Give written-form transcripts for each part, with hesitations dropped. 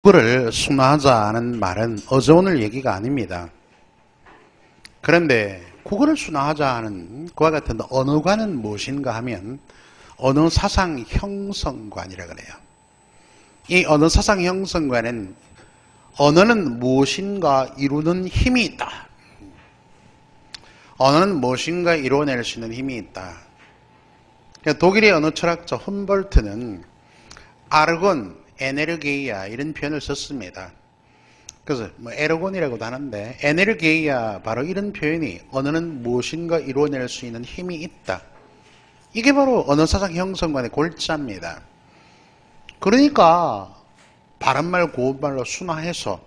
국어를 순화하자는 말은 어제 오늘 얘기가 아닙니다. 그런데 국어를 순화하자는 그와 같은 언어관은 무엇인가 하면 언어 사상 형성관이라 그래요. 이 언어 사상 형성관은 언어는 무엇인가 이루는 힘이 있다. 언어는 무엇인가 이루어낼 수 있는 힘이 있다. 독일의 언어 철학자 훔볼트는 아르곤, 에네르게이아 이런 표현을 썼습니다. 그래서 에르곤이라고도 하는데 에네르게이아 바로 이런 표현이 언어는 무엇인가 이루어낼 수 있는 힘이 있다. 이게 바로 언어사상 형성관의 골자입니다. 그러니까 바른말 고운말로 순화해서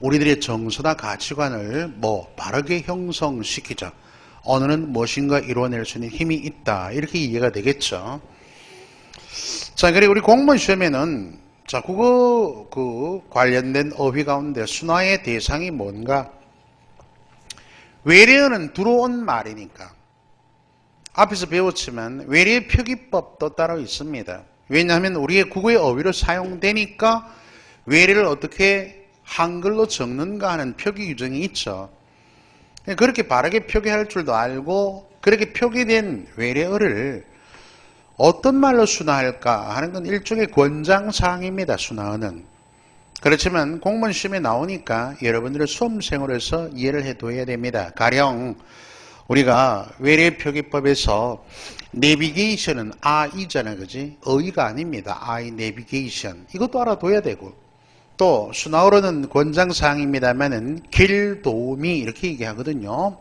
우리들의 정서나 가치관을 바르게 형성시키자. 언어는 무엇인가 이루어낼 수 있는 힘이 있다. 이렇게 이해가 되겠죠. 자, 그리고 우리 공무원 시험에는 국어 관련된 어휘 가운데 순화의 대상이 뭔가? 외래어는 들어온 말이니까. 앞에서 배웠지만 외래 표기법도 따로 있습니다. 왜냐하면 우리의 국어의 어휘로 사용되니까 외래를 어떻게 한글로 적는가 하는 표기 규정이 있죠. 그렇게 바르게 표기할 줄도 알고 그렇게 표기된 외래어를 어떤 말로 순화할까 하는 건 일종의 권장사항입니다. 순화어는. 그렇지만 공무원 시험에 나오니까 여러분들의 수험생으로서 이해를 해둬야 됩니다. 가령 우리가 외래표기법에서 내비게이션은 아이잖아, 그지? 어이가 아닙니다. 아이 내비게이션. 이것도 알아둬야 되고 또 순화어로는 권장사항입니다만은 길도우미 이렇게 얘기하거든요.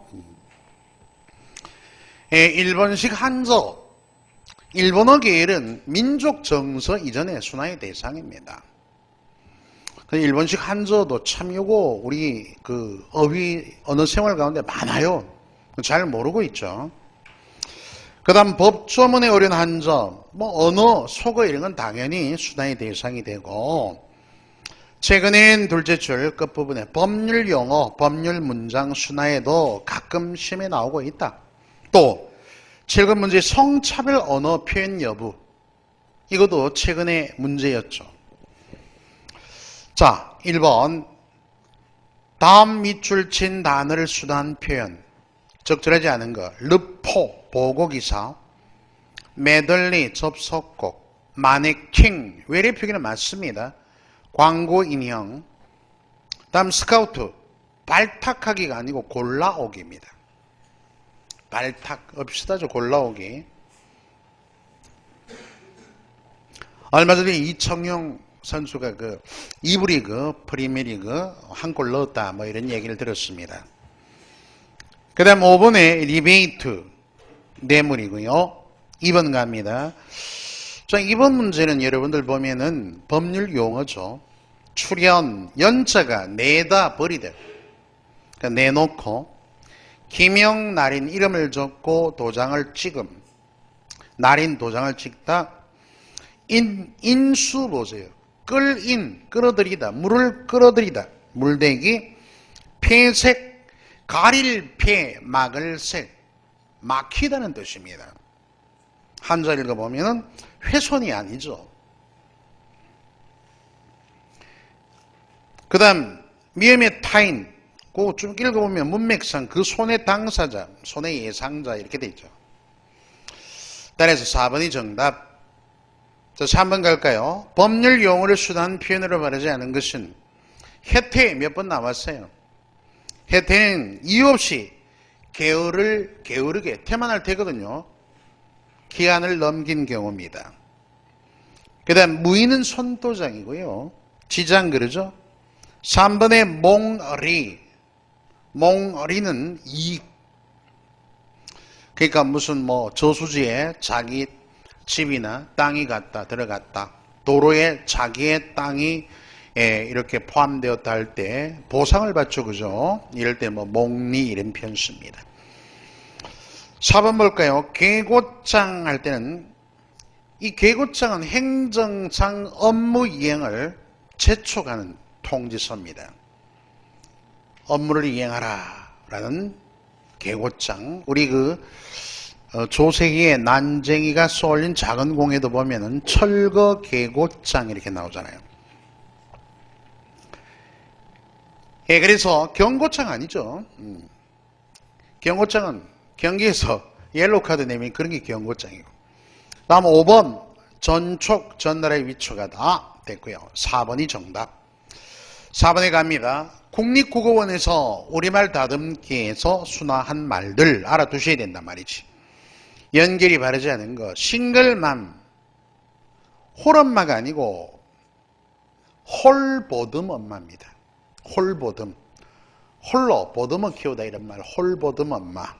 일본식 한저 일본어 계열은 민족 정서 이전의 순화의 대상입니다. 일본식 한자도 참 요거 우리 어휘 언어 생활 가운데 많아요. 잘 모르고 있죠. 그 다음 법조문에 어려운 한자, 언어, 속어 이런 건 당연히 순화의 대상이 되고 최근엔 둘째 줄 끝부분에 법률 용어, 법률 문장 순화에도 가끔 시험에 나오고 있다. 또 7번 문제 성차별 언어 표현 여부. 이것도 최근의 문제였죠. 자, 1번. 다음 밑줄 친 단어를 순화한 표현. 적절하지 않은 거. 르포, 보고기사. 메들리, 접속곡. 마네킹, 외래 표기는 맞습니다. 광고 인형. 다음 스카우트. 발탁하기가 아니고 골라오기입니다. 발탁 없이다죠. 골라오기. 얼마 전에 이청용 선수가 이브리그 프리미어리그 한 골 넣었다 이런 얘기를 들었습니다. 그 다음 5번에 리베이트 뇌물이고요. 2번 갑니다. 자, 이번 문제는 여러분들 보면은 법률 용어죠. 출연, 연자가 내다 버리다. 그러니까 내놓고 기명, 날인, 이름을 적고 도장을 찍음. 날인, 도장을 찍다. 인수 보세요. 끌인, 끌어들이다. 물을 끌어들이다. 물대기. 폐색, 가릴 폐, 막을 색. 막히다는 뜻입니다. 한자 읽어보면 훼손이 아니죠. 그 다음 미음의 타인. 쭉 읽어보면 문맥상 그 손의 당사자, 손의 예상자 이렇게 돼 있죠. 따라서 4번이 정답. 자, 3번 갈까요? 법률 용어를 순화한 표현으로 말하지 않은 것은 해태 몇 번 나왔어요. 해태는 이유 없이 게으르게 태만할 때거든요. 기한을 넘긴 경우입니다. 그 다음 무의는 손도장이고요. 지장 그러죠. 3번의 몽어리는 이익. 그러니까 무슨 저수지에 자기 집이나 땅이 들어갔다. 도로에 자기의 땅이 이렇게 포함되었다 할 때 보상을 받죠. 그죠? 이럴 때 몽리 이런 표현 씁니다. 4번 볼까요? 계고장 할 때는 이 계고장은 행정상 업무 이행을 재촉하는 통지서입니다. 업무를 이행하라 라는 계고장. 우리 조세기의 난쟁이가 쏘올린 작은 공에도 보면은 철거 계고장 이렇게 나오잖아요. 예, 그래서 경고장 아니죠. 경고장은 경기에서 옐로우 카드 내면 그런 게 경고장이고. 다음 5번 전촉 전나라의 위촉하다 됐고요. 4번이 정답. 4번에 갑니다. 국립국어원에서 우리말 다듬기에서 순화한 말들 알아두셔야 된단 말이지. 연결이 바르지 않은 거. 싱글맘 홀엄마가 아니고 홀보듬 엄마입니다. 홀보듬. 홀로 보듬어 키우다 이런 말. 홀보듬 엄마.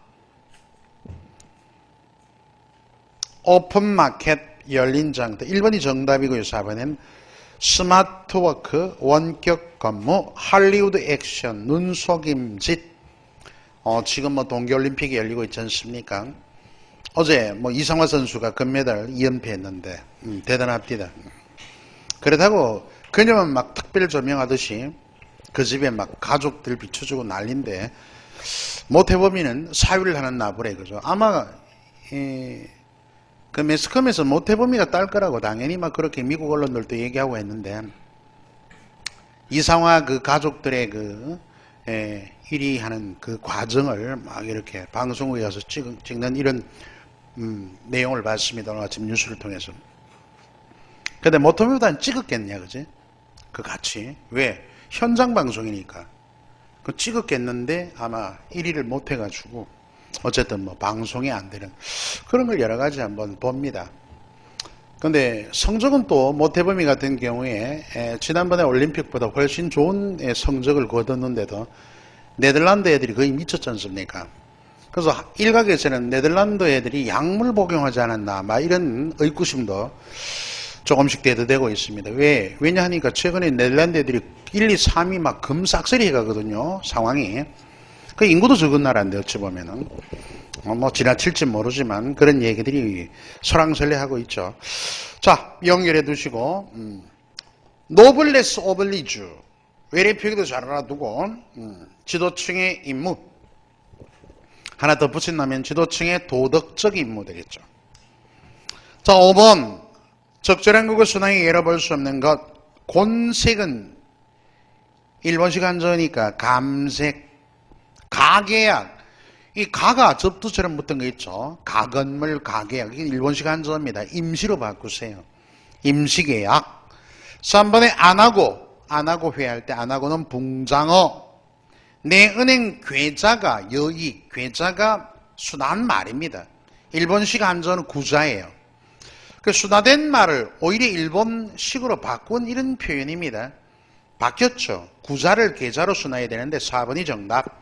오픈마켓 열린 장터. 1번이 정답이고요. 4번은 스마트워크 원격 근무 할리우드 액션 눈속임짓. 지금 뭐 동계올림픽이 열리고 있지 않습니까? 어제 뭐 이상화 선수가 금메달 2연패 했는데 대단합니다. 그렇다고 그녀만 막 특별 조명하듯이 그 집에 막 가족들 비춰주고 난린데 모태범인은 사위를 하는 나부래. 그죠? 아마 그 매스컴에서 모태범위가 딸 거라고 당연히 막 그렇게 미국 언론들도 얘기하고 했는데, 이상화 그 가족들의 그 1위 하는 그 과정을 막 이렇게 방송국에 가서 찍는 이런 내용을 봤습니다. 오늘 아침 뉴스를 통해서. 근데 모태범위보다는 찍었겠냐, 그지? 그 같이. 왜? 현장 방송이니까. 그 찍었겠는데 아마 1위를 못 해가지고 어쨌든 뭐 방송이 안 되는 그런 걸 여러 가지 한번 봅니다. 근데 성적은 또 모태범위 같은 경우에 지난번에 올림픽보다 훨씬 좋은 성적을 거뒀는데도 네덜란드 애들이 거의 미쳤지 않습니까? 그래서 일각에서는 네덜란드 애들이 약물 복용하지 않았나 막 이런 의구심도 조금씩 대두되고 있습니다. 왜냐하니까 최근에 네덜란드 애들이 1, 2, 3위 막 금싹쓸이 해가거든요. 상황이. 그 인구도 적은 나라인데 어찌 보면은 뭐 지나칠지 모르지만 그런 얘기들이 설왕설래하고 있죠. 자, 연결해 두시고 노블레스 오블리주 외래 표기도 잘 알아두고 지도층의 임무 하나 더 붙인다면 지도층의 도덕적 임무 되겠죠. 자, 5번 적절한 국어 순항에 예로 볼 수 없는 것. 곤색은 일본식 한자어니까 감색. 가계약. 이 가가 접두처럼 붙은 거 있죠. 가건물 가계약. 이게 일본식 한자어입니다. 임시로 바꾸세요. 임시계약. 3번에 안하고 회할 때 안하고는 붕장어. 내 은행 계좌가 여익, 계좌가 순한 말입니다. 일본식 한자어는 구자예요. 그 순화된 말을 오히려 일본식으로 바꾼 이런 표현입니다. 바뀌었죠. 구자를 계좌로 순화해야 되는데 4번이 정답.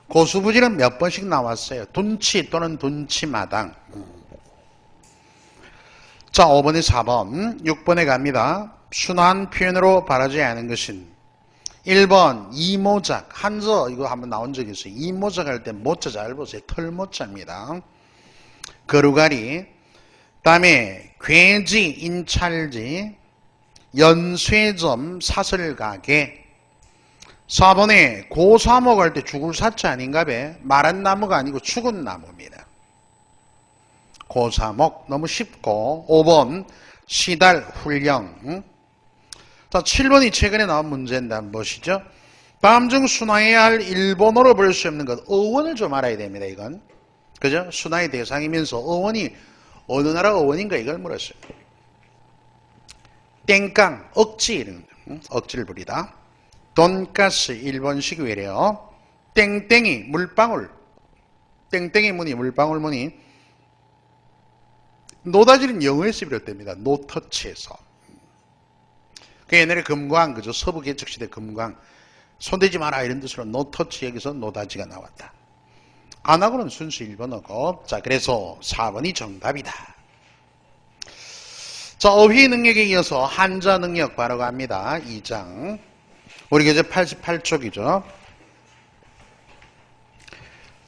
고수부지는 몇 번씩 나왔어요. 둔치 또는 둔치마당. 자, 5번에 4번, 6번에 갑니다. 순한 표현으로 바라지 않은 것은 1번 이모작. 한저 이거 한번 나온 적이 있어요. 이모작 할 때 모자 잘 보세요. 털모자입니다. 거루가리. 다음에 괴지, 인찰지, 연쇄점, 사설가게. 4번에 고사목 할 때 죽을 사자 아닌가 봐. 마른 나무가 아니고 죽은 나무입니다. 고사목 너무 쉽고. 5번 시달 훈령. 자, 7번이 최근에 나온 문제인데 한번 보시죠. 다음 중 순화해야 할 일본어로 볼 수 없는 것. 어원을 좀 알아야 됩니다. 이건 그죠? 순화의 대상이면서 어원이 어느 나라 어원인가 이걸 물었어요. 땡깡 억지 이런 억지를 부리다. 돈가스 일본식 외래어. 땡땡이 물방울. 땡땡이 무늬 물방울 무늬. 노다지는 영어에서 비롯됩니다. 노터치에서. 그 옛날에 금광 그죠? 서부 개척시대 금광. 손대지 마라 이런 뜻으로 노터치 여기서 노다지가 나왔다. 안하고는 순수 일본어고. 자, 그래서 4번이 정답이다. 자, 어휘 능력에 이어서 한자 능력 바로 갑니다. 2장. 우리 교재 88쪽이죠.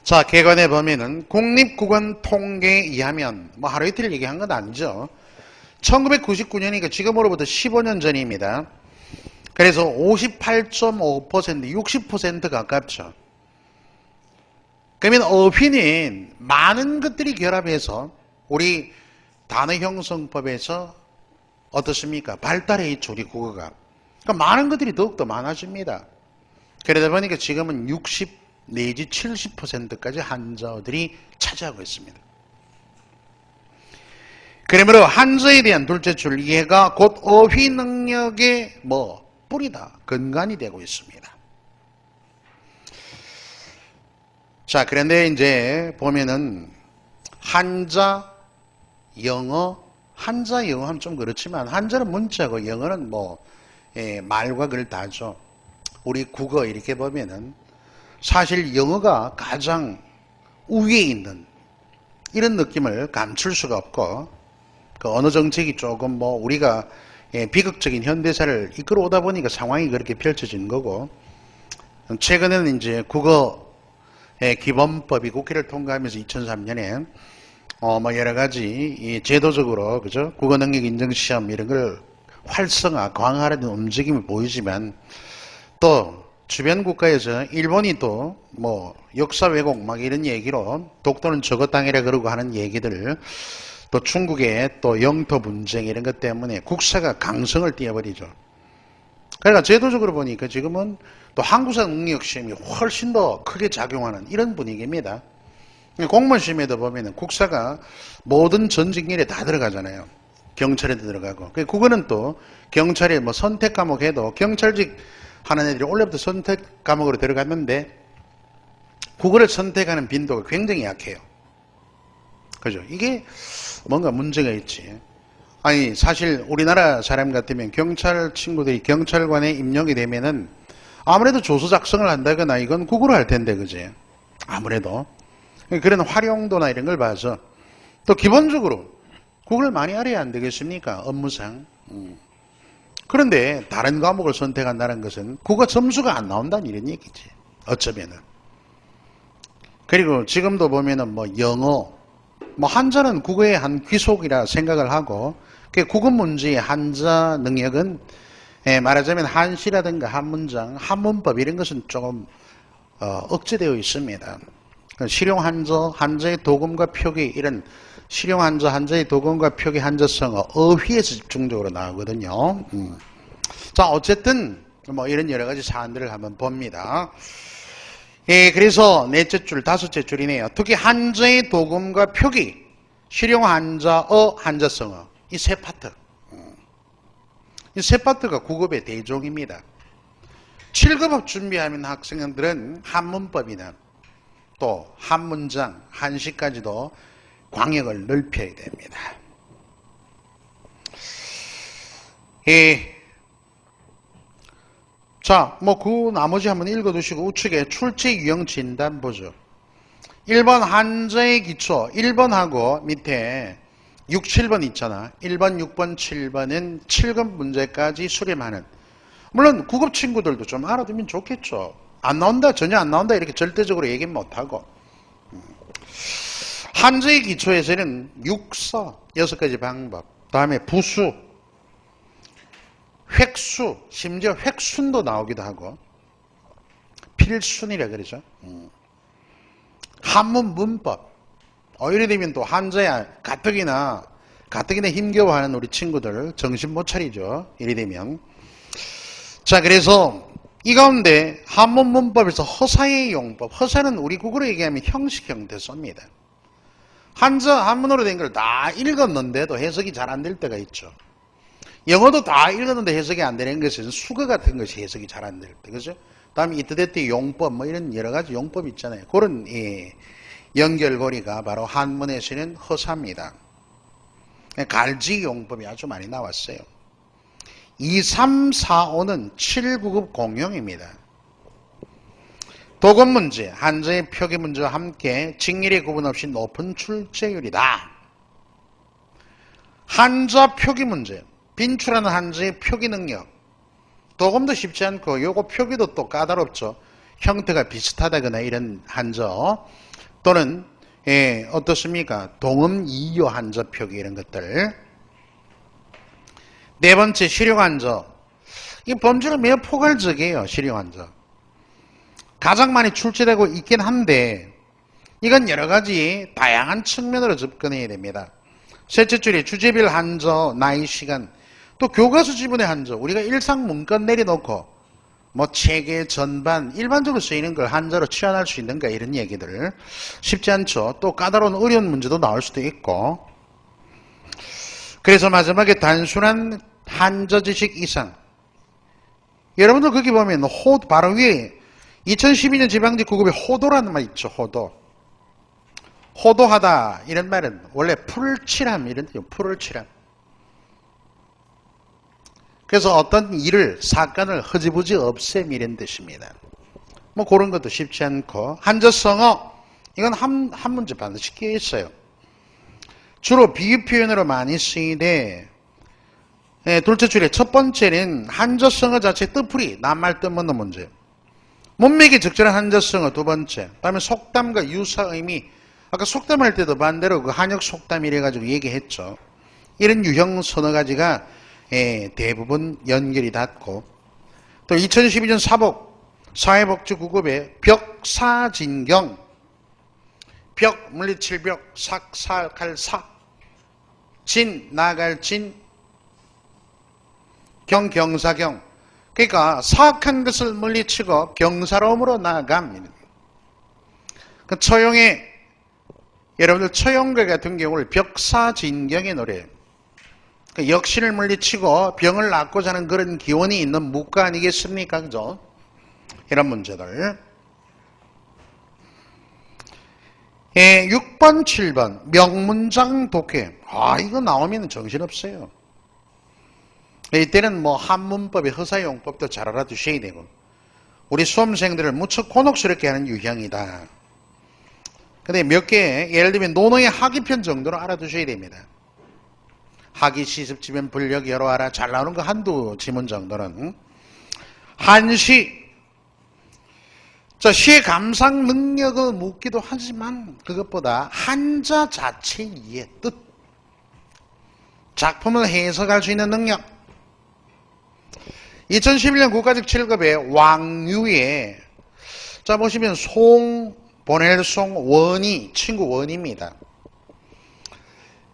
자, 개관에 보면은 국립국원 통계에 의하면 뭐 하루 이틀 얘기한 건 아니죠. 1999년이니까 지금으로부터 15년 전입니다. 그래서 58.5%, 60% 가깝죠. 그러면 어휘는 많은 것들이 결합해서 우리 단어 형성법에서 어떻습니까? 발달해 있죠, 우리 국어가. 그러니까 많은 것들이 더욱더 많아집니다. 그러다 보니까 지금은 60 내지 70%까지 한자어들이 차지하고 있습니다. 그러므로 한자에 대한 둘째 줄 이해가 곧 어휘 능력의 뿌리다, 근간이 되고 있습니다. 자, 그런데 이제 보면은 한자, 영어 하면 좀 그렇지만 한자는 문자고 영어는 말과 글 다죠. 우리 국어 이렇게 보면은 사실 영어가 가장 우위에 있는 이런 느낌을 감출 수가 없고, 그 언어 정책이 조금 우리가 비극적인 현대사를 이끌어오다 보니까 상황이 그렇게 펼쳐진 거고, 최근에는 이제 국어의 기본법이 국회를 통과하면서 2003년에 여러 가지 제도적으로 그죠, 국어 능력 인증 시험 이런 걸 활성화, 강화하려는 움직임이 보이지만, 또 주변 국가에서 일본이 또 역사 왜곡 이런 얘기로 독도는 저것 땅이라 그러고 하는 얘기들, 또 중국의 또 영토 분쟁 이런 것 때문에 국사가 강성을 띄어버리죠. 그러니까 제도적으로 보니까 지금은 또 한국사 능력 시험이 훨씬 더 크게 작용하는 이런 분위기입니다. 공무원 시험에도 보면은 국사가 모든 전직률에 다 들어가잖아요. 경찰에도 들어가고. 국어는 또 경찰에 선택 과목 해도 경찰직 하는 애들이 원래부터 선택 과목으로 들어갔는데 국어를 선택하는 빈도가 굉장히 약해요. 그죠? 이게 뭔가 문제가 있지. 아니, 사실 우리나라 사람 같으면 경찰 친구들이 경찰관에 임용이 되면은 아무래도 조서 작성을 한다거나 이건 국어로 할 텐데, 그지? 아무래도. 그런 활용도나 이런 걸 봐서 또 기본적으로 국어를 많이 알아야 안 되겠습니까? 업무상. 그런데 다른 과목을 선택한다는 것은 국어 점수가 안 나온다는 이런 얘기지. 어쩌면은. 그리고 지금도 보면은 영어, 한자는 국어의 한 귀속이라 생각을 하고, 그 국어 문제의 한자 능력은 말하자면 한시라든가 한문장, 한문법 이런 것은 조금 억제되어 있습니다. 실용 한자, 한자의 도금과 표기 이런 실용 한자, 한자의 도금과 표기 한자성어, 어휘에서 집중적으로 나오거든요. 자, 어쨌든 이런 여러 가지 사안들을 한번 봅니다. 그래서 넷째 줄, 다섯째 줄이네요. 특히 한자의 도금과 표기, 실용 한자어, 한자성어 이 세 파트. 이 세 파트가 9급의 대종입니다. 7급업 준비하는 학생들은 한문법이나 또 한문장, 한시까지도 광역을 넓혀야 됩니다. 자, 그 나머지 한번 읽어두시고 우측에 출제 유형 진단 보죠. 1번 한자의 기초, 1번하고 밑에 6, 7번 있잖아. 1번, 6번, 7번은 7급 문제까지 수렴하는. 물론 9급 친구들도 좀 알아두면 좋겠죠. 안 나온다, 전혀 안 나온다 이렇게 절대적으로 얘기는 못하고. 한자의 기초에서는 육서 6가지 방법, 다음에 부수, 획수, 심지어 획순도 나오기도 하고 필순이라 그러죠. 한문 문법. 이래 되면 또 한자야 가뜩이나 힘겨워하는 우리 친구들 정신 못 차리죠. 이래 되면. 자, 그래서 이 가운데 한문 문법에서 허사의 용법. 허사는 우리 국어로 얘기하면 형식 형태 씁니다. 한문으로 된 걸 다 읽었는데도 해석이 잘 안 될 때가 있죠. 영어도 다 읽었는데 해석이 안 되는 것은 수거 같은 것이 해석이 잘 안 될 때, 그죠? 다음에 이때저때 용법, 이런 여러 가지 용법 있잖아요. 그런 연결고리가 바로 한문에서는 허사입니다. 갈지 용법이 아주 많이 나왔어요. 2, 3, 4, 5는 7, 9급 공용입니다. 도금 문제, 한자의 표기 문제와 함께 직렬의 구분 없이 높은 출제율이다. 한자 표기 문제, 빈출하는 한자의 표기 능력. 도금도 쉽지 않고 요거 표기도 또 까다롭죠. 형태가 비슷하다거나 이런 한자 또는 어떻습니까? 동음 이요 한자 표기 이런 것들. 네 번째 실용 한자. 이 범주가 매우 포괄적이에요. 실용 한자. 가장 많이 출제되고 있긴 한데 이건 여러 가지 다양한 측면으로 접근해야 됩니다. 셋째 줄에 주제별 한자, 나이, 시간, 또 교과서 지문의 한자. 우리가 일상 문건 내려놓고 뭐 체계 전반 일반적으로 쓰이는 걸 한자로 치환할 수 있는가 이런 얘기들 쉽지 않죠. 또 까다로운 어려운 문제도 나올 수도 있고. 그래서 마지막에 단순한 한자 지식 이상. 여러분들 거기 보면 바로 위에 2012년 지방직 9급에 호도라는 말 있죠. 호도하다 이런 말은 원래 풀칠함 이런 뜻이에요. 풀을 칠함. 그래서 어떤 일을 사건을 흐지부지 없앰 이런 뜻입니다. 뭐 그런 것도 쉽지 않고. 한자성어 이건 한 문제 반드시 끼어 있어요. 주로 비유 표현으로 많이 쓰이되 둘째 줄에 첫 번째는 한자성어 자체 뜻풀이 낱말 뜻묻는 문제. 문맥이 적절한 한자성어 두 번째. 그다음에 속담과 유사 의미. 아까 속담할 때도 반대로 그 한역 속담 이래 가지고 얘기했죠. 이런 유형 서너 가지가 대부분 연결이 닿고. 또 2012년 사회복지 9급에 벽사진경. 벽 물리칠 벽 삭살칼 삭. 진 나갈 진. 경사경. 그러니까 사악한 것을 물리치고 경사로움으로 나아갑니다. 그 여러분들 처용글 같은 경우를 벽사진경의 노래. 그 역신을 물리치고 병을 낫고자 하는 그런 기원이 있는 묵가 아니겠습니까? 그죠? 이런 문제들. 6번, 7번 명문장 독해. 이거 나오면 정신없어요. 이때는 뭐 한문법의 허사용법도 잘 알아두셔야 되고 우리 수험생들을 무척 곤혹스럽게 하는 유형이다. 근데 몇 개 예를 들면 논어의 하기편 정도는 알아두셔야 됩니다. 하기 시습지면 불력 여러하라 잘 나오는 거 한두 지문 정도는. 한시. 시의 감상 능력을 묻기도 하지만 그것보다 한자 자체의 이해, 뜻. 작품을 해석할 수 있는 능력. 2011년 국가직 7급에 왕유에 보시면 보넬송 원이 친구 원입니다.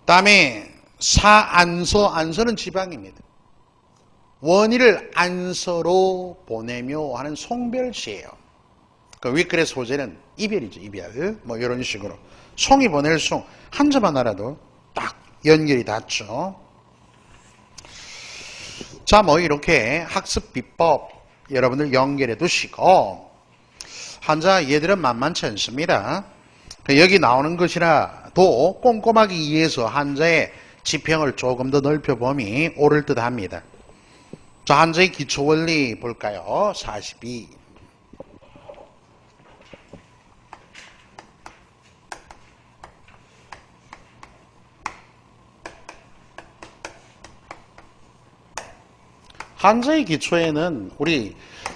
다음에 안서는 지방입니다. 원희를 안서로 보내며 하는 송별시예요. 그 윗글의 소재는 이별이죠. 이별. 뭐 이런 식으로. 송이 보낼 송. 한자만 알아도 딱 연결이 닿죠. 자, 뭐 이렇게 학습 비법 여러분들 연결해 두시고 한자 얘들은 만만치 않습니다. 여기 나오는 것이라도 꼼꼼하게 이해해서 한자의 지평을 조금 더 넓혀보면 옳을 듯 합니다. 자, 한자의 기초원리 볼까요? 42. 한자의 기초에는 우리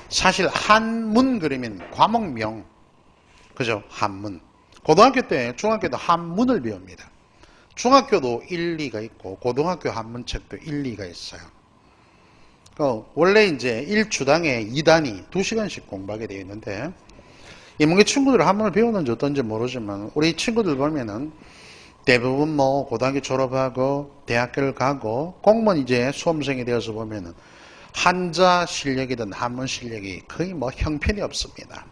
사실 한문 그러면 과목명, 그죠? 한문. 고등학교 때, 중학교 때 한문을 배웁니다. 중학교도 1, 2가 있고 고등학교 한문책도 1, 2가 있어요. 원래 이제 1주당에 2단위 2시간씩 공부하게 되어 있는데 이문계 친구들 한문을 배우는지 어떤지 모르지만 우리 친구들 보면은 대부분 뭐 고등학교 졸업하고 대학교를 가고 공무원 이제 수험생이 되어서 보면은 한자 실력이든 한문 실력이 거의 뭐 형편이 없습니다.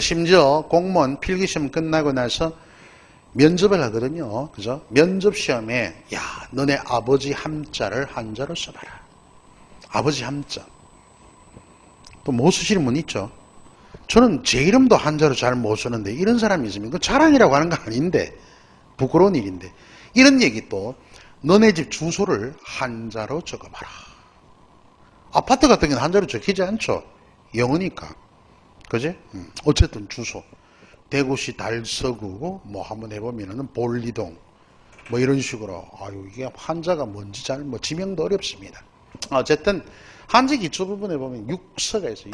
심지어 공무원 필기시험 끝나고 나서 면접을 하거든요. 그죠? 면접 시험에 너네 아버지 함자를 한자로 써봐라. 아버지 함자. 또 못 쓰시는 분 있죠. 저는 제 이름도 한자로 잘 못 쓰는데 이런 사람이 있으면 그 자랑이라고 하는 거 아닌데 부끄러운 일인데 이런 얘기 또 너네 집 주소를 한자로 적어봐라. 아파트 같은 경우는 한자로 적히지 않죠. 영어니까. 그지? 어쨌든 주소. 대구시 달서구 뭐 한번 해보면은 볼리동 뭐 이런 식으로 이게 한자가 뭔지 잘 지명도 어렵습니다. 어쨌든 한자 기초 부분에 보면 육서가 있어요.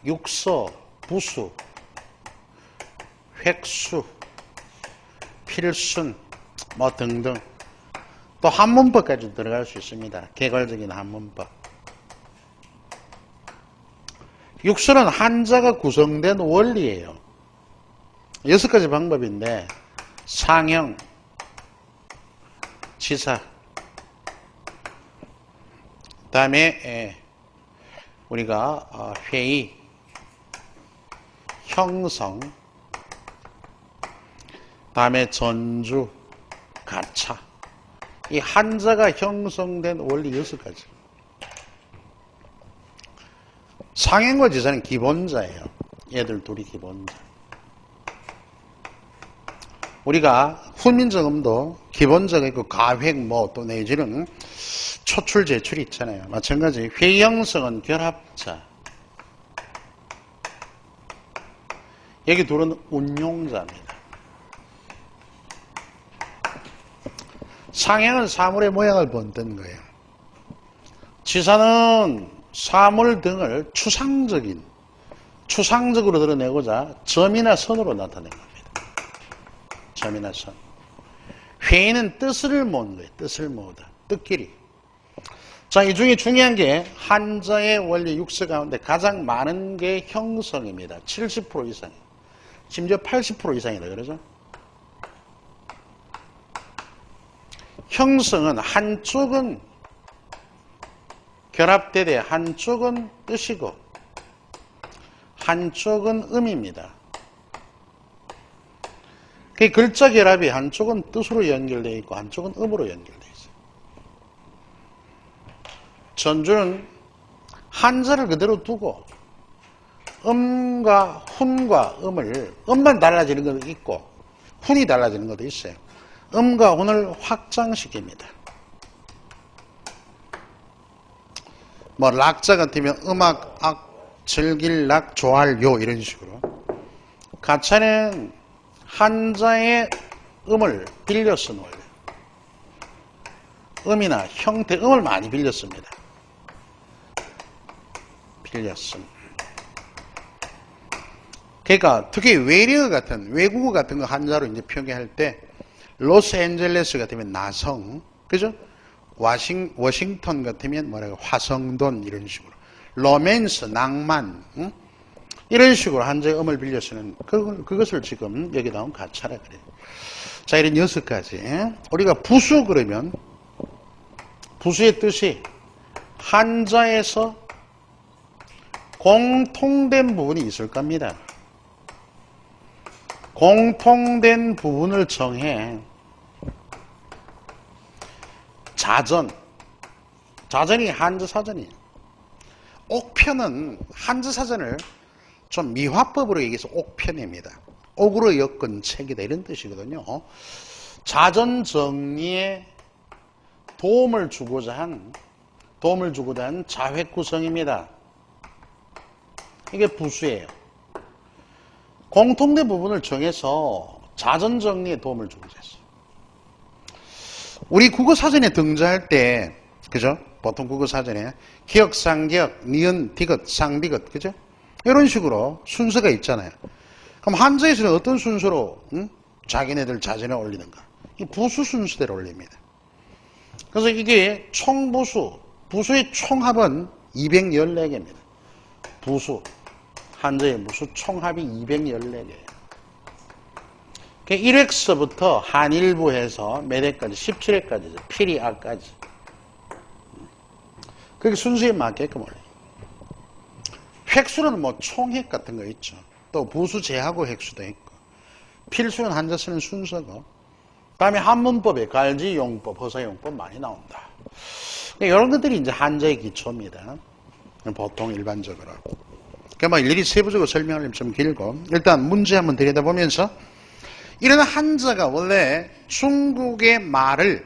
육서, 부수, 획수, 필순 뭐 등등. 또 한문법까지 들어갈 수 있습니다. 개괄적인 한문법. 육서는 한자가 구성된 원리예요. 6가지 방법인데 상형, 치사, 그 다음에 우리가 회의, 형성, 다음에 전주, 가차. 이 한자가 형성된 원리 6가지. 상행과 지사는 기본자예요. 얘들 둘이 기본자. 우리가 훈민정음도 기본자가 있고 가획 또 내지는 초출 제출이 있잖아요. 마찬가지 회의 형성은 결합자. 여기 둘은 운용자입니다. 상행은 사물의 모양을 본뜬 거예요. 지사는 사물 등을 추상적으로 드러내고자 점이나 선으로 나타낸 겁니다. 점이나 선. 회의는 뜻을 모으는 거예요. 뜻을 모으다. 뜻끼리. 자, 이 중에 중요한 게 한자의 원리 6서 가운데 가장 많은 게 형성입니다. 70% 이상. 심지어 80% 이상이다. 그러죠? 형성은 한쪽은 결합되되 한쪽은 뜻이고 한쪽은 음입니다. 그 글자 결합이 한쪽은 뜻으로 연결되어 있고 한쪽은 음으로 연결되어 있어요. 전주는 한자를 그대로 두고 음과 훈과 음을 음만 달라지는 것도 있고 훈이 달라지는 것도 있어요. 음과 훈을 확장시킵니다. 락자 같으면 음악, 악, 즐길, 락, 좋아할, 요 이런 식으로. 가차는 한자의 음을 빌려 쓴 원리. 음이나 형태, 음을 많이 빌려 씁니다. 빌려 쓴. 그러니까 특히 외래어 같은, 외국어 같은 거 한자로 이제 표기할 때 로스앤젤레스 같으면 나성, 그죠? 워싱턴 같으면 화성돈 이런 식으로. 로맨스, 낭만, 응? 이런 식으로 한자의 음을 빌려 쓰는 그것을 지금 여기 나온 가차라 그래요. 자, 이런 6가지. 우리가 부수 그러면 부수의 뜻이 한자에서 공통된 부분이 있을 겁니다. 공통된 부분을 정해 자전이 한자사전이에요. 옥편은 한자사전을 좀 미화법으로 얘기해서 옥편입니다. 옥으로 엮은 책이다 이런 뜻이거든요. 자전 정리에 도움을 주고자 한 자획 구성입니다. 이게 부수예요. 공통된 부분을 정해서 자전 정리에 도움을 주고자 했어요. 우리 국어사전에 등장할 때, 그죠? 보통 국어사전에 기역, 상기역, 니은, 디귿, 상디귿, 그죠? 이런 식으로 순서가 있잖아요. 그럼 한자에서는 어떤 순서로 자기네들 자전에 올리는가? 이 부수 순서대로 올립니다. 그래서 이게 총부수, 부수의 총합은 214개입니다. 부수, 한자의 부수 총합이 214개예요. 1획서부터 한일부해서 몇 회까지? 17회까지죠. 피리아까지. 그게 순수에 맞게끔 올려요. 획수는 총획 같은 거 있죠. 또 부수 제하고 획수도 있고. 필수는 한자 쓰는 순서고. 다음에 한문법에 갈지용법, 허사용법 많이 나온다. 이런 것들이 이제 한자의 기초입니다. 보통 일반적으로. 그러니까 일일이 세부적으로 설명하려면 좀 길고. 일단 문제 한번 들여다보면서 이런 한자가 원래 중국의 말을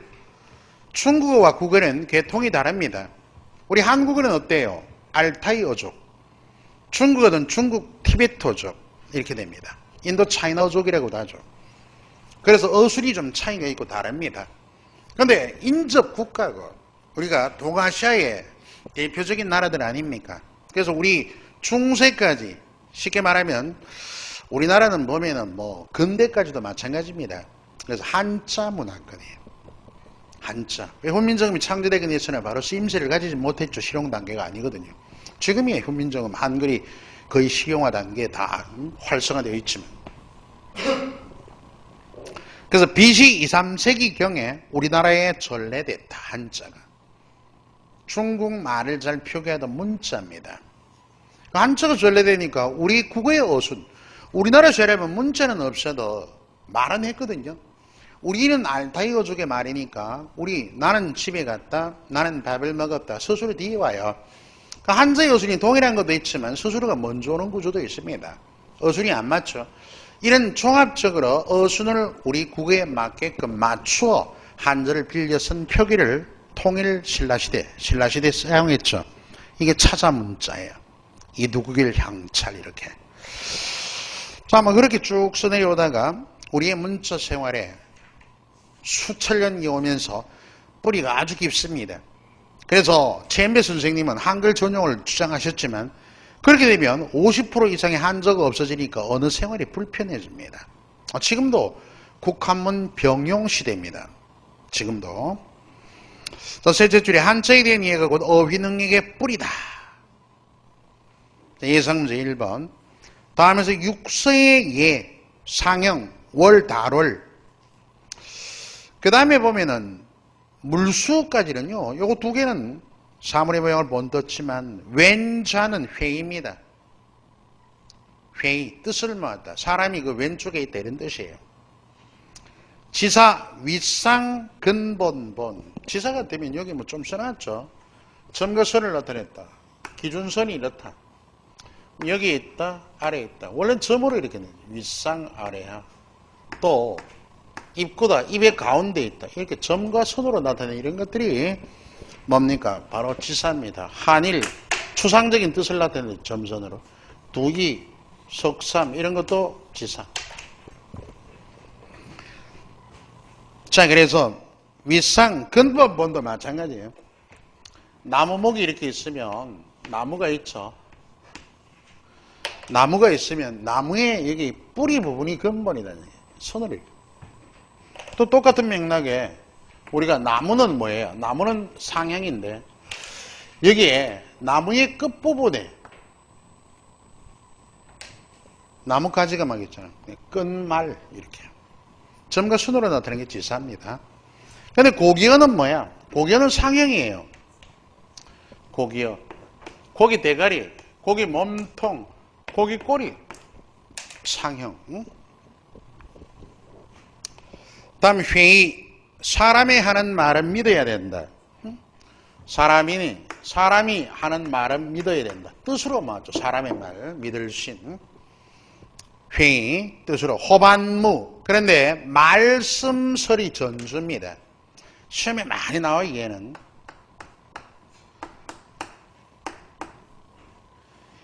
중국어와 국어는 계통이 다릅니다. 우리 한국어는 어때요? 알타이어족. 중국어는 중국 티베트어족. 이렇게 됩니다. 인도 차이나어족이라고도 하죠. 그래서 어술이 좀 차이가 있고 다릅니다. 그런데 인접 국가고 우리가 동아시아의 대표적인 나라들 아닙니까? 그래서 우리 중세까지 쉽게 말하면 우리나라는 보면은 근대까지도 마찬가지입니다. 그래서 한자 문화권이에요. 한자. 왜 훈민정음이 창조되기 위해서는 바로 쓰임새를 가지지 못했죠. 실용 단계가 아니거든요. 지금이 훈민정음 한글이 거의 실용화 단계에 다 활성화되어 있지만. 그래서 BC 2, 3세기경에 우리나라에 전래됐다. 한자가. 중국 말을 잘 표기하던 문자입니다. 한자가 전래되니까 우리 국어의 어순, 우리나라 죄라면 문자는 없어도 말은 했거든요. 우리는 알타이어족의 말이니까 나는 집에 갔다, 나는 밥을 먹었다, 스스로 뒤에 와요. 한자의 어순이 동일한 것도 있지만 스스로가 먼저 오는 구조도 있습니다. 어순이 안 맞죠. 이런 종합적으로 어순을 우리 국어에 맞게끔 맞추어 한자를 빌려 쓴 표기를 통일 신라시대 사용했죠. 이게 차자문자예요. 이두국일 향찰 이렇게. 자, 뭐 그렇게 쭉 써내려오다가 우리의 문자 생활에 수천 년이 오면서 뿌리가 아주 깊습니다. 그래서 최인배 선생님은 한글 전용을 주장하셨지만 그렇게 되면 50% 이상의 한자가 없어지니까 언어 생활이 불편해집니다. 지금도 국한문 병용 시대입니다. 지금도. 셋째 줄에 한자에 대한 이해가 곧 어휘 능력의 뿌리다. 예상문제 1번. 다음에서 육서의 예, 상형, 월, 달월. 그 다음에 보면은 물수까지는요. 요거 두 개는 사물의 모양을 본떴지만 왼자는 회의입니다. 회의, 뜻을 모았다. 사람이 그 왼쪽에 있다 이런 뜻이에요. 지사, 윗상, 근본, 본. 지사가 되면 여기 뭐 좀 써놨죠. 점과 선을 나타냈다. 기준선이 이렇다. 여기 있다, 아래에 있다. 원래는 점으로 이렇게 내죠. 윗상, 아래하. 또 입구다, 입의 가운데 있다. 이렇게 점과 선으로 나타내는 이런 것들이 뭡니까? 바로 지사입니다. 한일, 추상적인 뜻을 나타내는 점선으로. 두기, 석삼 이런 것도 지사. 자, 그래서 윗상, 근본, 본도 마찬가지예요. 나무목이 이렇게 있으면 나무가 있죠. 나무가 있으면 나무의 여기 뿌리 부분이 근본이다. 손을. 또 똑같은 맥락에 우리가 나무는 뭐예요? 나무는 상형인데 여기에 나무의 끝부분에 나뭇가지가 막 있잖아요. 끝말 이렇게. 점과 순으로 나타나는 게 지사입니다. 근데 고기어는 뭐야? 고기어는 상형이에요. 고기어. 고기 대가리, 고기 몸통, 고기 꼬리. 상형. 응? 다음 회의. 사람이 하는 말은 믿어야 된다. 응? 사람이 하는 말은 믿어야 된다. 뜻으로 맞죠. 사람의 말 믿을 신. 회의. 뜻으로 호반무. 그런데 말씀설이 전수입니다. 시험에 많이 나와요.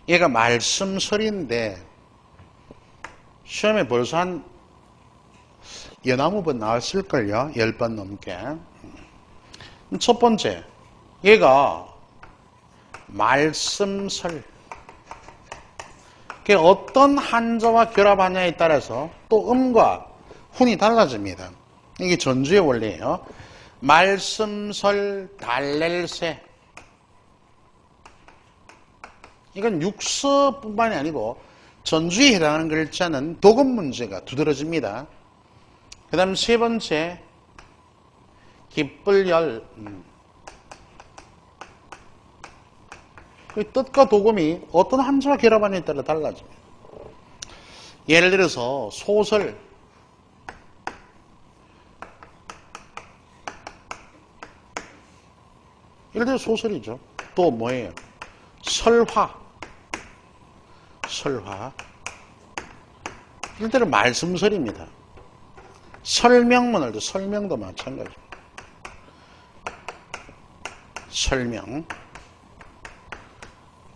얘가 말씀설인데 시험에 벌써 한 연나무번 나왔을걸요. 10번 넘게. 첫 번째, 얘가 말씀설. 어떤 한자와 결합하냐에 따라서 또 음과 훈이 달라집니다. 이게 전주의 원리예요. 말씀설, 달랠새. 이건 육서뿐만이 아니고 전주에 해당하는 글자는 도금 문제가 두드러집니다. 그 다음 세 번째, 기쁠열. 그 뜻과 도금이 어떤 한자와 결합하냐에 따라 달라집니다. 예를 들어서 소설. 예를 들어 소설이죠. 또 뭐예요? 설화. 예를 들어 말씀설입니다. 설명문을 설명도 마찬가지입니다. 설명.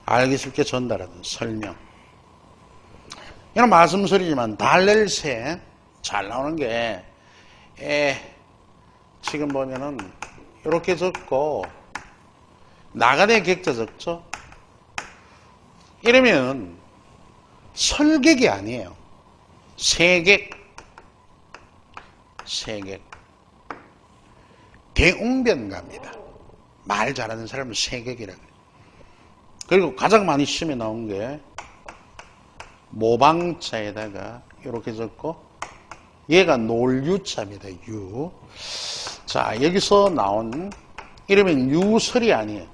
알기 쉽게 전달하는 설명. 이런 말씀설이지만 달랠새 잘 나오는 게 지금 보면은 이렇게 적고 나가대 객자 적죠. 이러면 설객이 아니에요. 세객. 대웅변가입니다. 말 잘하는 사람은 세객이라고 해요. 그리고 가장 많이 시험에 나온 게 모방자에다가 이렇게 적고 얘가 놀유자입니다. 유. 자, 여기서 나온 이러면 유설이 아니에요.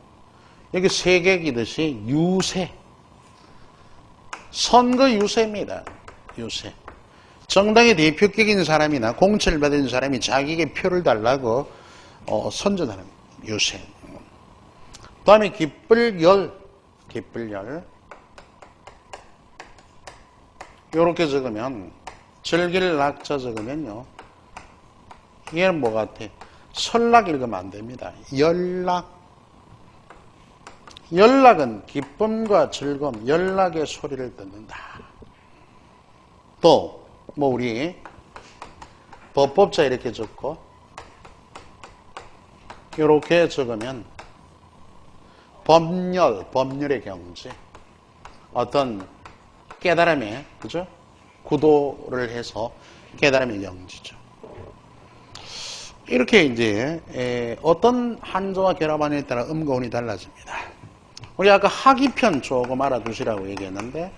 여기 세객이듯이 유세. 선거 유세입니다. 유세. 정당의 대표격인 사람이나 공천을 받은 사람이 자기에게 표를 달라고 선전하는 유세. 그 다음에 깃불열. 깃불열. 요렇게 적으면 절기를 낙자 적으면요. 얘는 뭐 같아? 설락 읽으면 안 됩니다. 연락. 연락은 기쁨과 즐거움, 연락의 소리를 듣는다. 또 뭐 우리 법법자 이렇게 적고 이렇게 적으면 법률의 경지, 어떤 깨달음에, 그죠? 구도를 해서 깨달음의 경지죠. 이렇게 이제 어떤 한자와 결합하느냐에 따라 음과 운이 달라집니다. 우리 아까 하기편 조금 알아두시라고 얘기했는데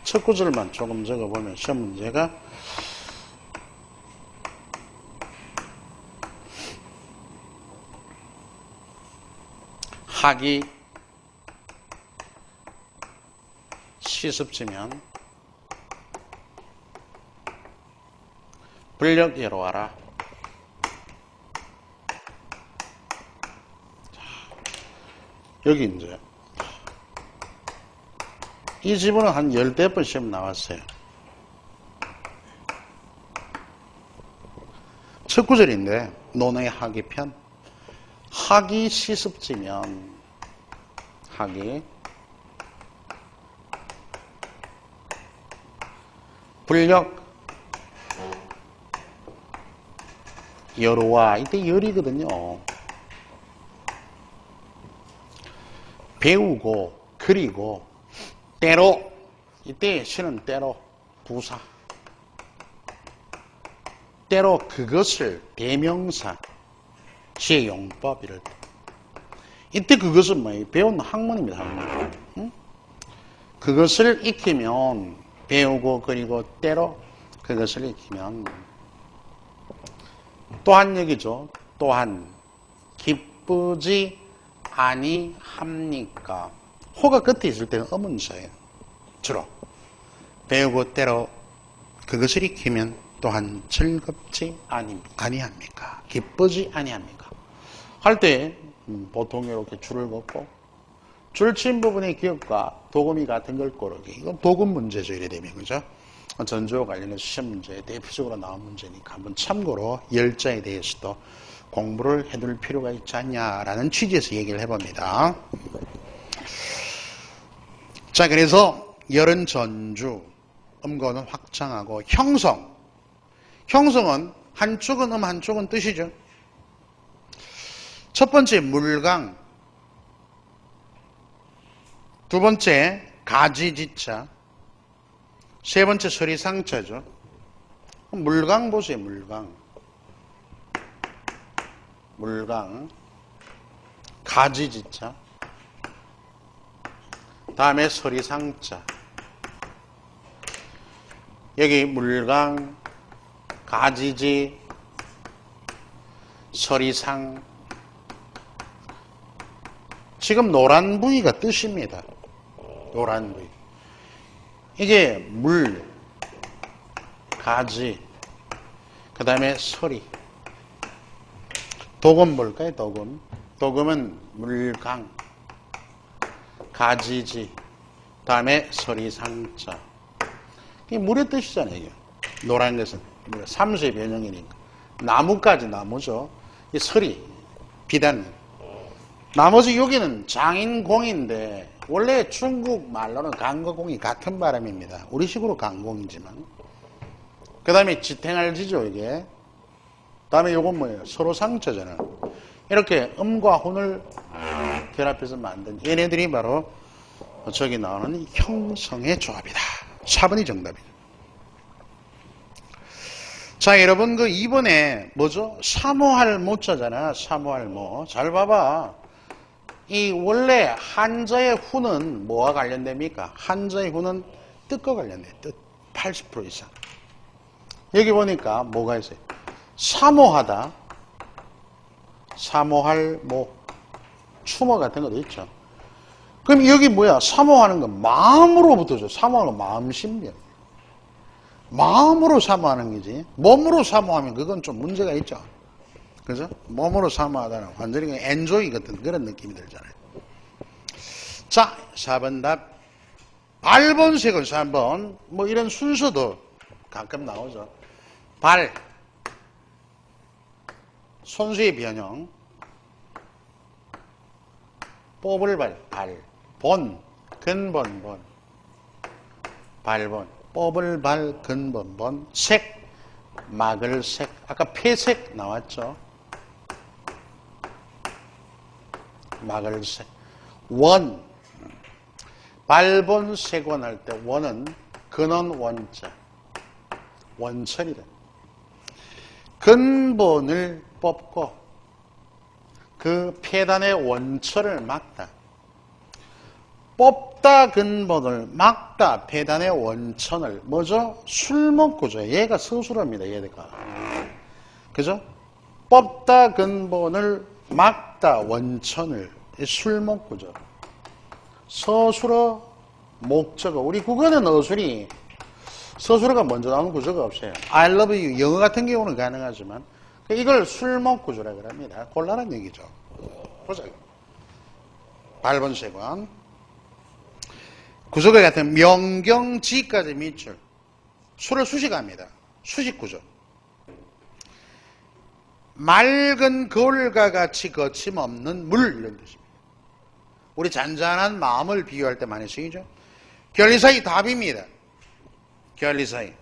첫 구절만 조금 적어보면 시험 문제가 하기 시습지면 불력예로 와라. 여기 이제 이 지문은 한 10대 시험 나왔어요. 첫 구절인데 논의 하기편. 하기 시습지면 하기 불력 열와 이때 열이거든요. 배우고 그리고 때로 이때 시는 때로 부사 때로 그것을 대명사 시의 용법 이럴 때 이때 그것은 뭐예요? 배운 학문입니다. 학문. 응? 그것을 익히면 배우고 그리고 때로 그것을 익히면 또한 얘기죠. 또한 기쁘지 아니합니까? 호가 끝에 있을 때는 어문사예요. 주로 배우고 때로 그것을 익히면 또한 즐겁지 아니합니까? 기쁘지 아니합니까? 할 때 보통 이렇게 줄을 긋고 줄 친 부분의 기억과 도금이 같은 걸 고르기. 이건 도금 문제죠. 이래 되면 그죠? 전조와 관련해서 시험 문제에 대표적으로 나온 문제니까 한번 참고로 열자에 대해서도 공부를 해둘 필요가 있지 않냐라는 취지에서 얘기를 해봅니다. 자, 그래서 열은 전주, 음고는 확장하고 형성. 형성은 한쪽은 한쪽은 뜻이죠. 첫 번째 물강, 두 번째 가지지자, 세 번째 서리상자죠. 물강 보세요. 물강 가지지자, 다음에 서리상자. 여기 물강 가지지 서리상. 지금 노란 부위가 뜻입니다. 노란 부위. 이게 물, 가지, 그 다음에 서리. 도금 볼까요? 도금. 도금은 물강, 가지지, 다음에 서리상자. 이게 물의 뜻이잖아요. 이게. 노란 것은 삼수의 변형이니까. 나무까지 나무죠. 이 서리, 비단. 나머지 여기는 장인공인데 원래 중국 말로는 강거공이 같은 발음입니다. 우리식으로 강공이지만. 그 다음에 지탱할지죠 이게. 그 다음에 요건 뭐예요? 서로상자잖아요. 이렇게 음과 혼을 결합해서 만든 얘네들이 바로 저기 나오는 형성의 조합이다. 4번이 정답이죠. 자, 여러분 그 2번에 뭐죠? 사모할 모자잖아. 사모할 모. 잘 봐봐. 이 원래 한자의 후는 뭐와 관련됩니까? 한자의 후는 뜻과 관련돼요. 뜻 80% 이상. 여기 보니까 뭐가 있어요? 사모하다, 사모할 모, 추모 같은 것도 있죠. 그럼 여기 뭐야? 사모하는 건 마음으로부터죠. 사모하는 건 마음신변. 마음으로 사모하는 거지. 몸으로 사모하면 그건 좀 문제가 있죠. 그죠? 몸으로 사모하다는 완전히 엔조이 같은 그런 느낌이 들잖아요. 자, 4번 답. 발본색은 3번. 뭐 이런 순서도 가끔 나오죠. 발. 손수의 변형. 뽑을 발, 발. 본, 근본, 본. 발본. 뽑을 발, 근본, 본. 색, 막을 색. 아까 폐색 나왔죠. 막을 색. 원. 발본, 색원 할 때 원은 근원 원자. 원천이다. 근본을 뽑고 그 폐단의 원천을 막다. 뽑다 근본을 막다 폐단의 원천을 뭐죠? 술목구조. 얘가 서술합니다. 얘가. 그죠? 뽑다 근본을 막다 원천을 술목구조. 서술어 목적어. 우리 국어는 어술이 서술어가 먼저 나오는 구조가 없어요. I love you. 영어 같은 경우는 가능하지만 이걸 술목구조라고 합니다. 곤란한 얘기죠. 보자. 발본색원. 구조가 같은 명경지까지 밑줄. 수를 수식합니다. 수식구조. 맑은 거울과 같이 거침없는 물 이런 뜻입니다. 우리 잔잔한 마음을 비유할 때 많이 쓰이죠. 견리사의 답입니다. 견리사의.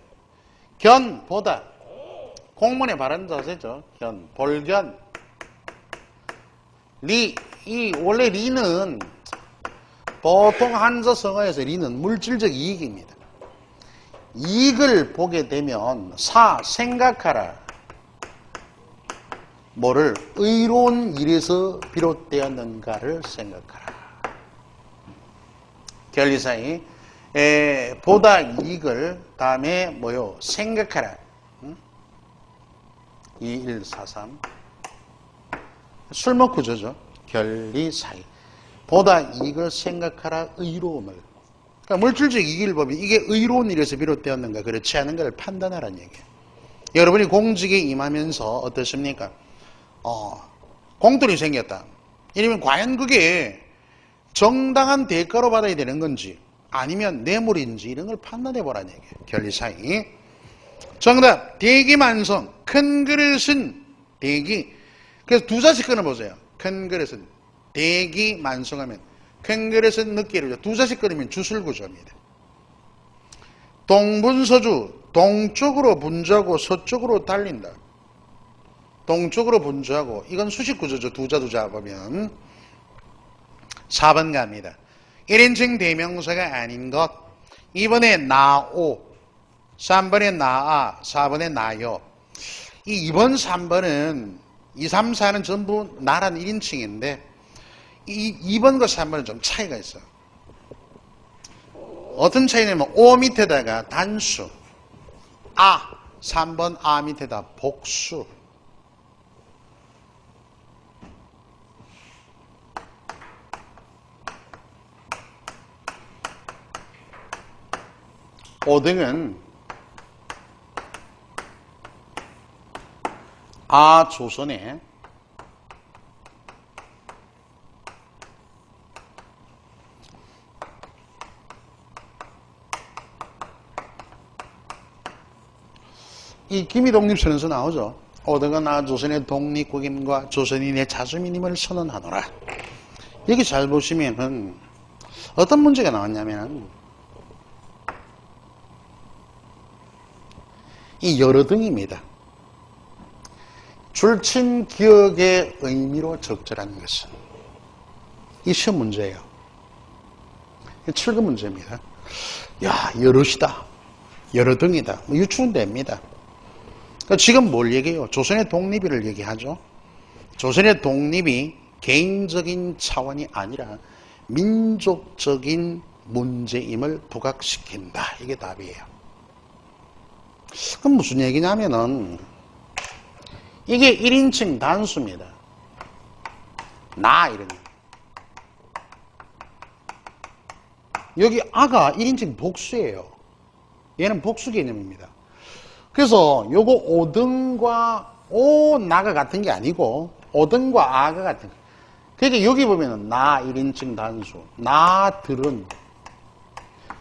견, 보다. 공문에 바른 자세죠. 견, 볼견. 리, 원래 리는 보통 한자성어에서 리는 물질적 이익입니다. 이익을 보게 되면 생각하라. 뭐를 의로운 일에서 비롯되었는가를 생각하라. 견리사의 보다 이익을 다음에 뭐요? 생각하라. 2143 술목구조죠. 견리사의 보다 이익을 생각하라. 의로움을. 그러니까 물질적 이익을 보면 이게 의로운 일에서 비롯되었는가 그렇지 않은가를 판단하라는 얘기예요. 여러분이 공직에 임하면서 어떻습니까? 공돈이 생겼다. 이러면 과연 그게 정당한 대가로 받아야 되는 건지 아니면 뇌물인지 이런 걸 판단해 보라는 얘기예요. 견리사의. 정답. 대기만성. 큰 그릇은 대기. 그래서 두 자씩 끊어보세요. 큰 그릇은 대기만성하면 큰 그릇은 늦게로 두 자씩 끊으면 주술구조입니다. 동분서주. 동쪽으로 분주하고 서쪽으로 달린다. 동쪽으로 분주하고 이건 수식구조죠. 두자 보면 4번 갑니다. 1인칭 대명사가 아닌 것. 2번에 나오, 3번에 나아, 4번에 나요. 이 2번, 3번은 2, 3, 4는 전부 나란 1인칭인데 이 2번과 3번은 좀 차이가 있어요. 어떤 차이냐면 오 밑에다가 단수, 3번 아 밑에다 복수. 오등은 조선에 이 기미독립선에서 나오죠. 오등은 조선의 독립국임과 조선인의 자주민임을 선언하노라. 여기 잘 보시면은 어떤 문제가 나왔냐면 이 여러 등입니다. 줄친 기억의 의미로 적절한 것은 이 시험 문제예요. 7급 문제입니다. 야, 여럿이다. 여러 등이다. 유추는 됩니다. 그러니까 지금 뭘 얘기해요? 조선의 독립을 얘기하죠. 조선의 독립이 개인적인 차원이 아니라 민족적인 문제임을 부각시킨다. 이게 답이에요. 그럼 무슨 얘기냐면은 이게 1인칭 단수입니다. 나 이런 거. 여기 아가 1인칭 복수예요. 얘는 복수 개념입니다. 그래서 요거 오등과 오나가 같은 게 아니고 오등과 아가 같은 거. 그러니까 여기 보면은 나 1인칭 단수, 나들은.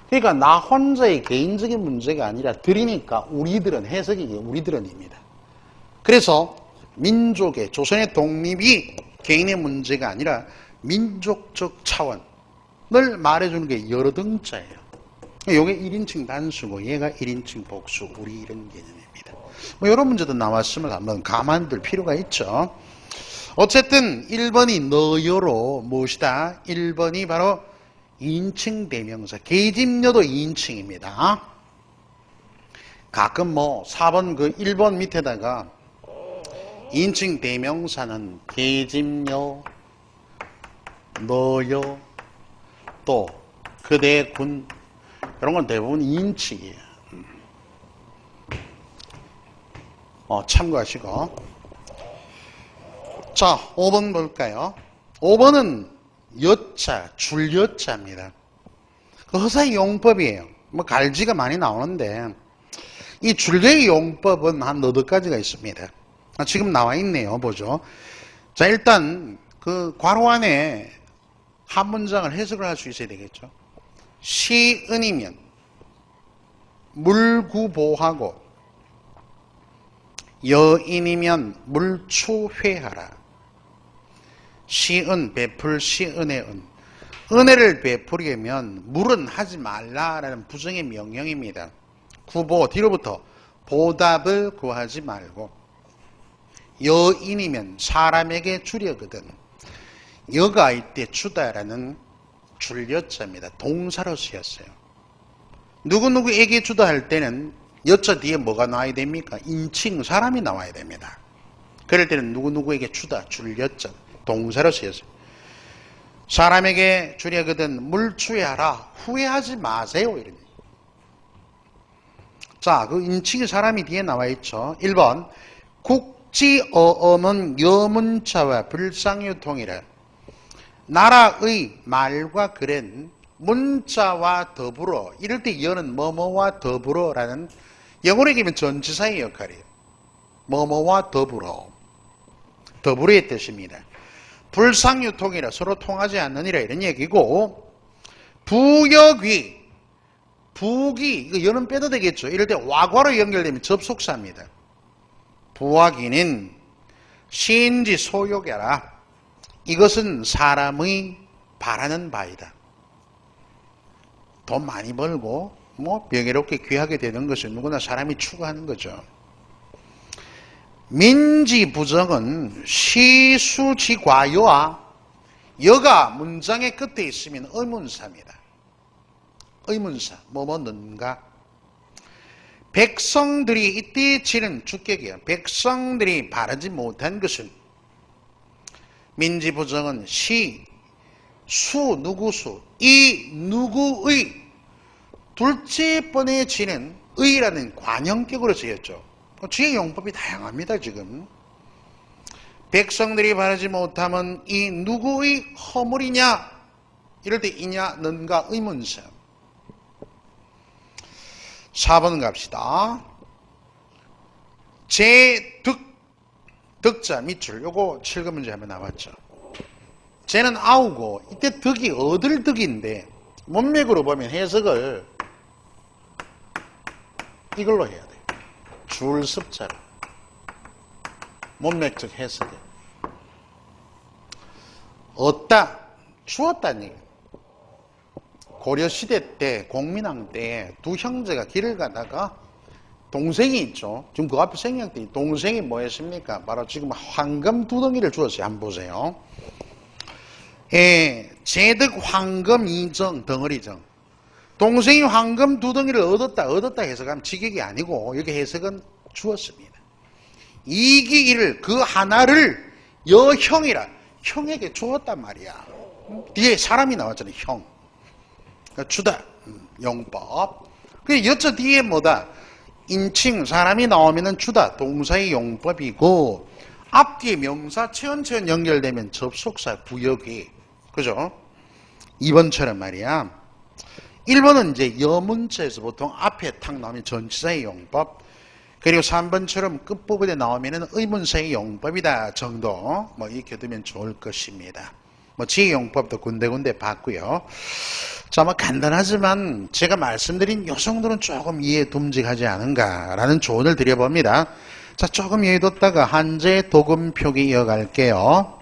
그러니까 나 혼자의 개인적인 문제가 아니라 들이니까 우리들은, 해석이 우리들은입니다. 그래서 민족의, 조선의 독립이 개인의 문제가 아니라 민족적 차원을 말해주는 게 여러 등자예요. 요게 1인칭 단수고 얘가 1인칭 복수, 우리 이런 개념입니다. 뭐 이런 문제도 나왔음을 한번 가만둘 필요가 있죠. 어쨌든 1번이 너여로 무엇이다? 1번이 바로 2인칭 대명사, 계집녀도 2인칭입니다. 가끔 뭐 4번 그 1번 밑에다가 2인칭 대명사는 계집녀, 너여, 또 그대 군, 이런 건 대부분 2인칭이에요. 참고하시고. 자, 5번 볼까요? 5번은 여자, 줄여자입니다. 그 허사의 용법이에요. 뭐 갈지가 많이 나오는데 이 줄여의 용법은 한 너댓 가지가 있습니다. 지금 나와 있네요. 보죠. 자, 일단 그 괄호 안에 한 문장을 해석을 할 수 있어야 되겠죠. 시은이면 물구보하고 여인이면 물추회하라. 시은, 베풀 시은의 은. 은혜를 베풀려면 물은 하지 말라라는 부정의 명령입니다. 구보, 뒤로부터 보답을 구하지 말고. 여인이면 사람에게 주려거든. 여가 이때 주다라는 줄여자입니다. 동사로 쓰였어요. 누구누구에게 주다 할 때는 여자 뒤에 뭐가 나와야 됩니까? 인칭, 사람이 나와야 됩니다. 그럴 때는 누구누구에게 주다, 줄여자, 동사로 쓰였어요. 사람에게 주려거든 물추회하라. 후회하지 마세요. 이런. 자, 그 인칭이 사람이 뒤에 나와 있죠. 1번 국지어음은 여문자와 불상유통이라. 나라의 말과 글은 문자와 더불어, 이럴 때 여는 뭐뭐와 더불어라는, 영어로 얘기하면 전치사의 역할이에요. 뭐뭐와 더불어, 더불어의 뜻입니다. 불상유통이라, 서로 통하지 않느니라, 이런 얘기고, 부역위, 부기, 이거 여는 빼도 되겠죠. 이럴 때 와과로 연결되면 접속사입니다. 부하기는 시인지 소욕이라. 이것은 사람의 바라는 바이다. 돈 많이 벌고 뭐 명예롭게 귀하게 되는 것은 누구나 사람이 추구하는 거죠. 민지부정은 시수지과요와 여가 문장의 끝에 있으면 의문사입니다. 의문사, 뭐뭐는가. 백성들이 이때 치는 주격이에요. 백성들이 바라지 못한 것은. 민지부정은 시, 수, 누구수, 이 누구의 둘째 번에 지는 의라는 관형격으로 쓰였죠. 지혜 용법이 다양합니다. 지금 백성들이 바라지 못하면 이 누구의 허물이냐, 이럴 때 이냐 는가 의문사. 4번 갑시다. 제득, 득자 밑줄, 요거 7급 문제 한번 나왔죠. 쟤는 아우고 이때 득이 얻을 득인데 문맥으로 보면 해석을 이걸로 해야 돼. 줄습자로. 문맥적 해석을. 얻다, 주었다는 얘기예요. 고려시대 때, 공민왕 때 두 형제가 길을 가다가 동생이 있죠. 지금 그 앞에 생략돼. 동생이 뭐 했습니까? 바로 지금 황금 두덩이를 주었어요. 한번 보세요. 제득 황금 이정, 덩어리정. 동생이 황금 두덩이를 얻었다 해석하면 직역이 아니고 여기 해석은 주었습니다. 이기이를, 그 하나를 여형이라, 형에게 주었단 말이야. 뒤에 사람이 나왔잖아요. 형. 그러니까 주다. 용법. 그 여자 뒤에 뭐다? 인칭, 사람이 나오면은 주다. 동사의 용법이고, 앞뒤에 명사, 체언체언 연결되면 접속사, 부역이. 그죠? 2번처럼 말이야. 1번은 이제 여문체에서 보통 앞에 탁 나오면 전치사의 용법, 그리고 3번처럼 끝부분에 나오면은 의문사의 용법이다 정도 뭐 이렇게 두면 좋을 것입니다. 뭐 지혜 용법도 군데군데 봤고요. 자, 뭐 간단하지만 제가 말씀드린 요 정도는 조금 이해 듬직하지 않은가라는 조언을 드려봅니다. 자, 조금 이해해뒀다가 한제 도금 표기 이어갈게요.